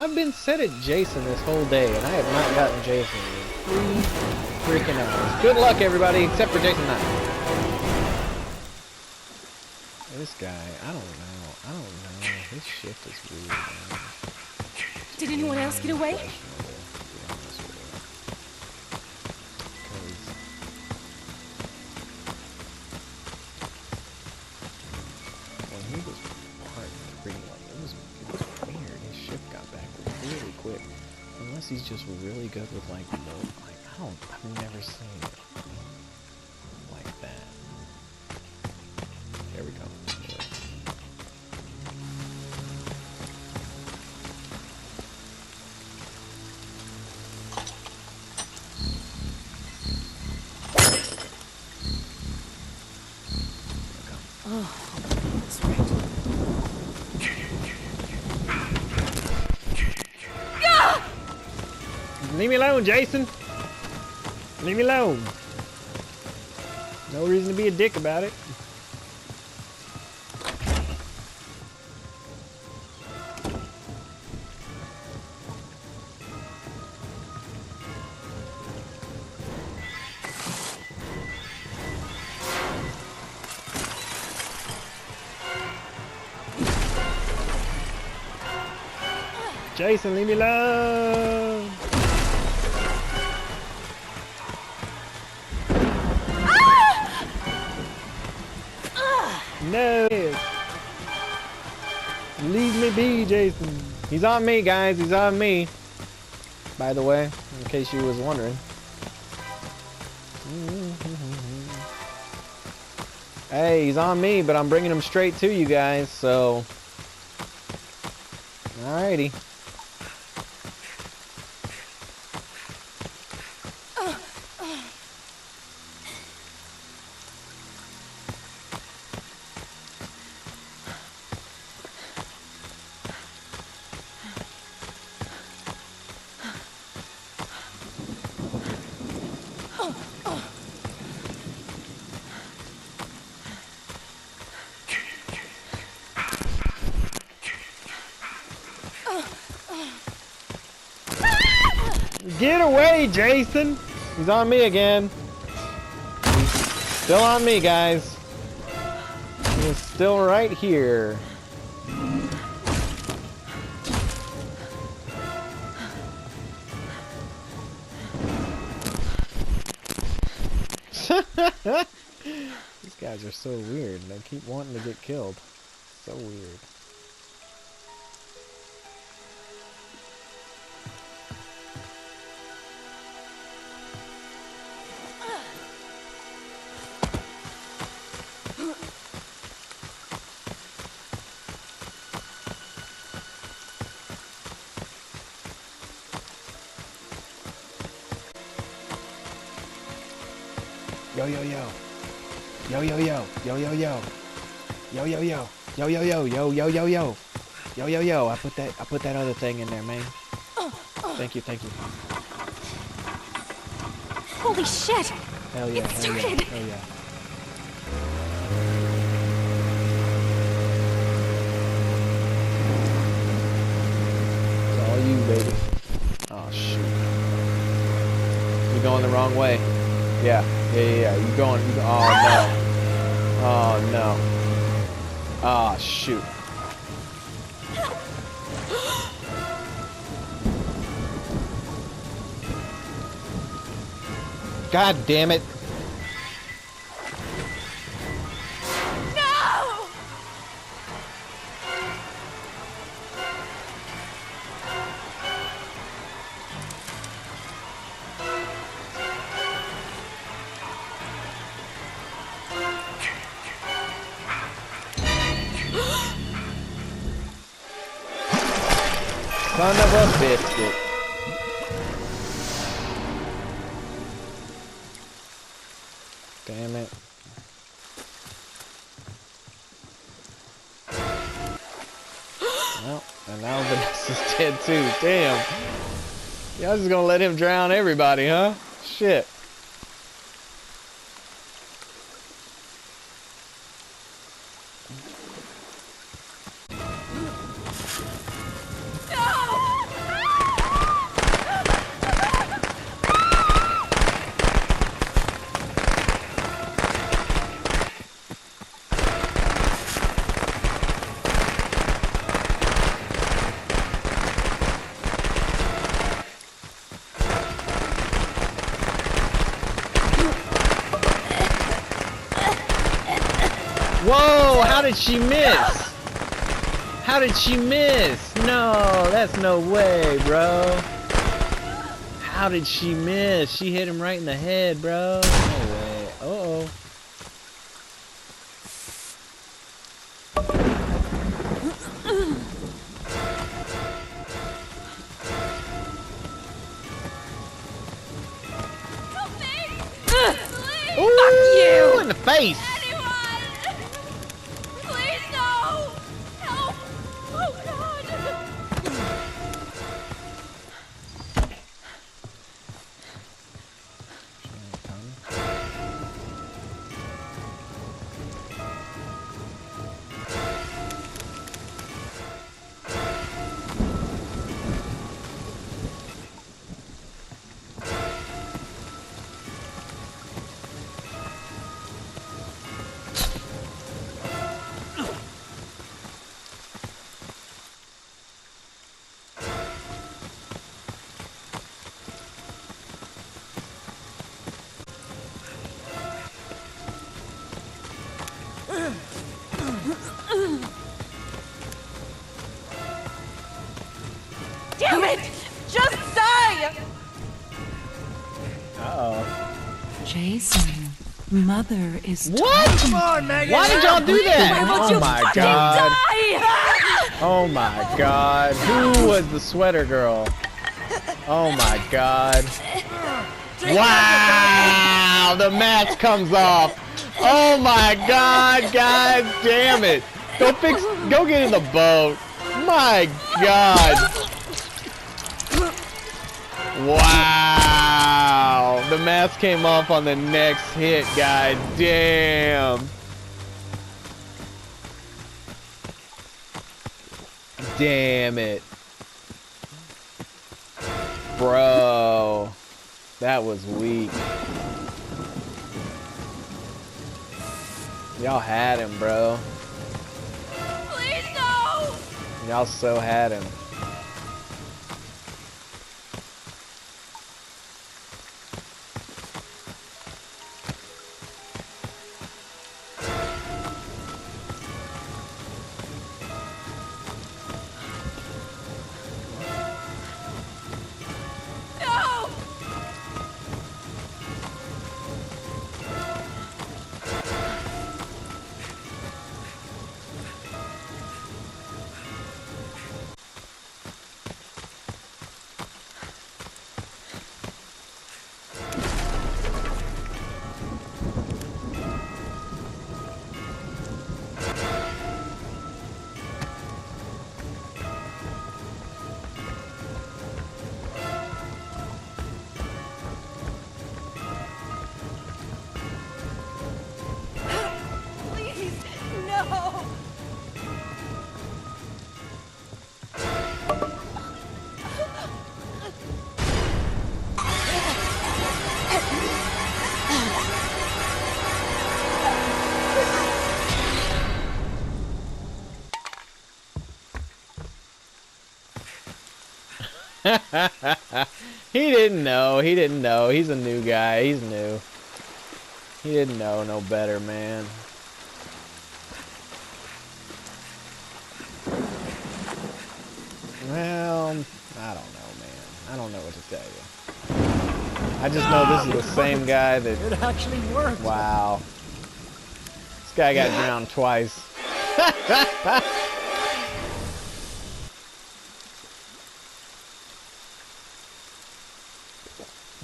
I've been set at Jason this whole day, and I have not gotten Jason in 3 freaking hours. Good luck, everybody, except for Jason 9. This guy, I don't know. His shift is weird, man. Did anyone else get away? When he was parked pretty long, it was weird. His shift got back really quick. Unless he's just really good with like I've never seen it like that. There we go. Oh, that's right. Leave me alone, Jason. Leave me alone. No reason to be a dick about it. Jason, leave me alone. No. Leave me be, Jason. He's on me, guys. He's on me. By the way, in case you was wondering. Hey, he's on me, but I'm bringing him straight to you guys, so. Alrighty. Get away, Jason! He's on me again. He's still on me, guys. He's still right here. These guys are so weird. They keep wanting to get killed. So weird. Yo yo yo. Yo yo yo. Yo yo yo. Yo yo yo. Yo yo yo. Yo yo yo yo. Yo yo yo. I put that other thing in there, man. Thank you, thank you. Holy shit! Hell yeah, It hell yeah, started. hell yeah. It's all you, baby. Oh shoot. You're going the wrong way. Yeah. You going? Oh no. Oh no. Oh shoot. God damn it. No! Son of a biscuit. Damn it. Well, and now Vanessa's dead too. Damn. Y'all just gonna let him drown everybody, huh? Shit. No! How did she miss? How did she miss? No, that's no way, bro. How did she miss? She hit him right in the head, bro. No way. Uh-oh. Ooh, in the face. Please no! Help! Oh God! Damn it! Just die! Uh-oh. Jason, Mother is What? talking. Come on, Megan. Why did y'all do that? Why won't Oh you my fucking god. die? Oh my god. Who was the sweater girl? Oh my god. Wow! The mask comes off. Oh my god, god damn it. Go get in the boat. My god. Wow. The mask came off on the next hit, god damn. Damn it. Bro. That was weak. Y'all had him, bro. Please no! Y'all so had him. No! Please, no! He didn't know. He didn't know. He's a new guy. He's new. He didn't know no better, man. Well, I don't know, man. I don't know what to tell you. I just know this is the same guy that... It actually worked. Wow. This guy got drowned twice.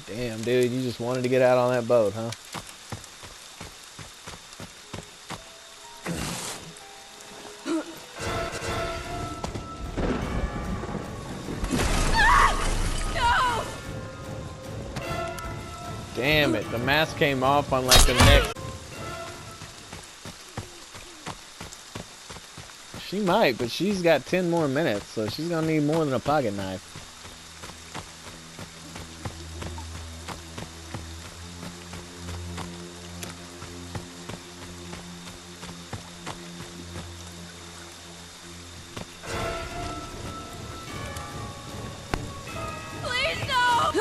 Damn, dude, you just wanted to get out on that boat, huh? No! Damn it, the mask came off on like the next... She might, but she's got 10 more minutes, so she's gonna need more than a pocket knife. Please no!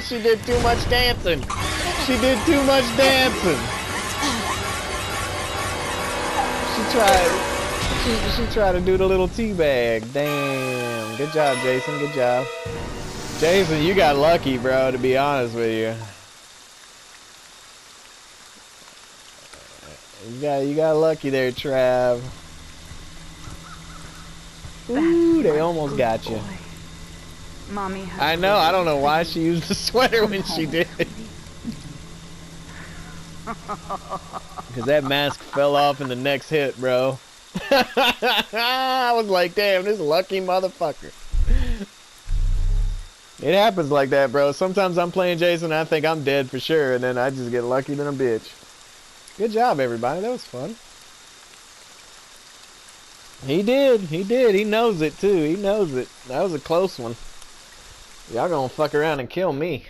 She did too much dancing. She did too much dancing. She tried to do the little teabag. Damn. Good job, Jason. Good job. Jason, you got lucky, bro, to be honest with you. You got lucky there, Trav. Ooh, they almost got you. Mommy has I know. I don't know why she used the sweater when she did. Because that mask fell off in the next hit, bro. I was like, damn, this lucky motherfucker. It happens like that, bro. Sometimes I'm playing Jason and I think I'm dead for sure, and then I just get lucky than a bitch. Good job, everybody. That was fun. He did. He did. He knows it, too. He knows it. That was a close one. Y'all gonna fuck around and kill me.